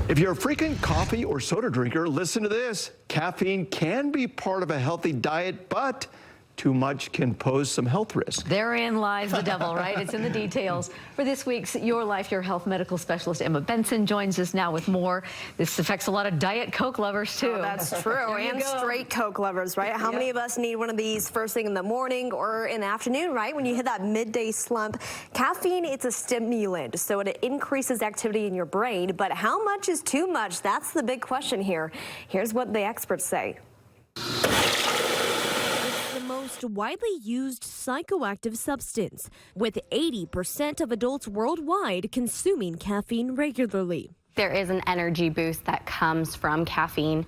If you're a frequent coffee or soda drinker, listen to this. Caffeine can be part of a healthy diet, but too much can pose some health risks. Therein lies the devil, right? It's in the details. For this week's Your Life, Your Health medical specialist Emma Benson joins us now with more. This affects a lot of Diet Coke lovers, too. Oh, that's true. And straight Coke lovers, right? How many of us need one of these first thing in the morning or in the afternoon, right? When you hit that midday slump. Caffeine, it's a stimulant, so it increases activity in your brain. But how much is too much? That's the big question here. Here's what the experts say. Most widely used psychoactive substance, with 80% of adults worldwide consuming caffeine regularly. There is an energy boost that comes from caffeine.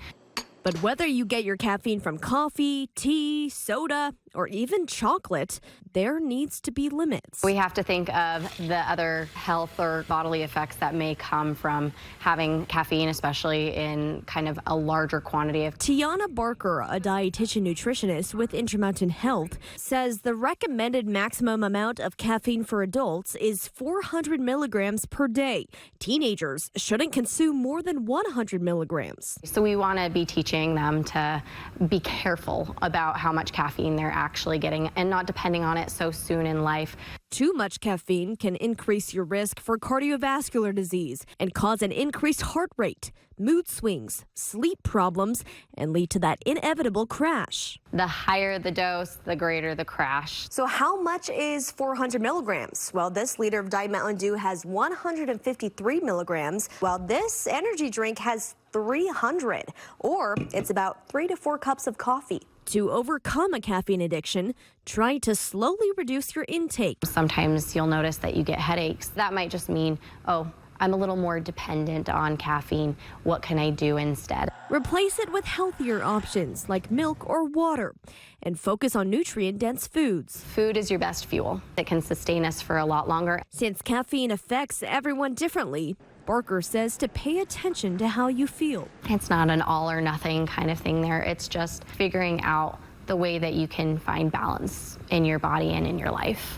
But whether you get your caffeine from coffee, tea, soda, or even chocolate, there needs to be limits. We have to think of the other health or bodily effects that may come from having caffeine, especially in kind of a larger quantity. Tiana Barker, a dietitian nutritionist with Intermountain Health, says the recommended maximum amount of caffeine for adults is 400 milligrams per day. Teenagers shouldn't consume more than 100 milligrams. So we want to be teaching them to be careful about how much caffeine they're actually getting and not depending on it so soon in life. Too much caffeine can increase your risk for cardiovascular disease and cause an increased heart rate, mood swings, sleep problems, and lead to that inevitable crash. The higher the dose, the greater the crash. So how much is 400 milligrams? Well, this liter of Diet Mountain Dew has 153 milligrams, while this energy drink has 300, or it's about 3 to 4 cups of coffee. To overcome a caffeine addiction, try to slowly reduce your intake. Sometimes you'll notice that you get headaches. That might just mean, oh, I'm a little more dependent on caffeine. What can I do instead? Replace it with healthier options like milk or water, and focus on nutrient-dense foods. Food is your best fuel. It can sustain us for a lot longer. Since caffeine affects everyone differently, Barker says to pay attention to how you feel. It's not an all or nothing kind of thing there. It's just figuring out the way that you can find balance in your body and in your life.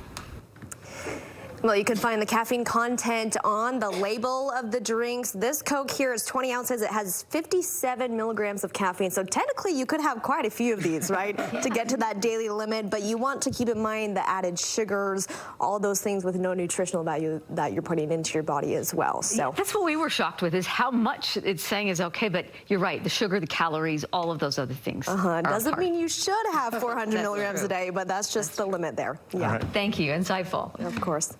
Well, you can find the caffeine content on the label of the drinks. This Coke here is 20 ounces. It has 57 milligrams of caffeine. So technically you could have quite a few of these, right, to get to that daily limit. But you want to keep in mind the added sugars, all those things with no nutritional value that you're putting into your body as well. So that's what we were shocked with, is how much it's saying is okay. But you're right, the sugar, the calories, all of those other things. Doesn't mean you should have 400 milligrams a day, but that's just the limit there. Yeah. Thank you. Insightful. Of course.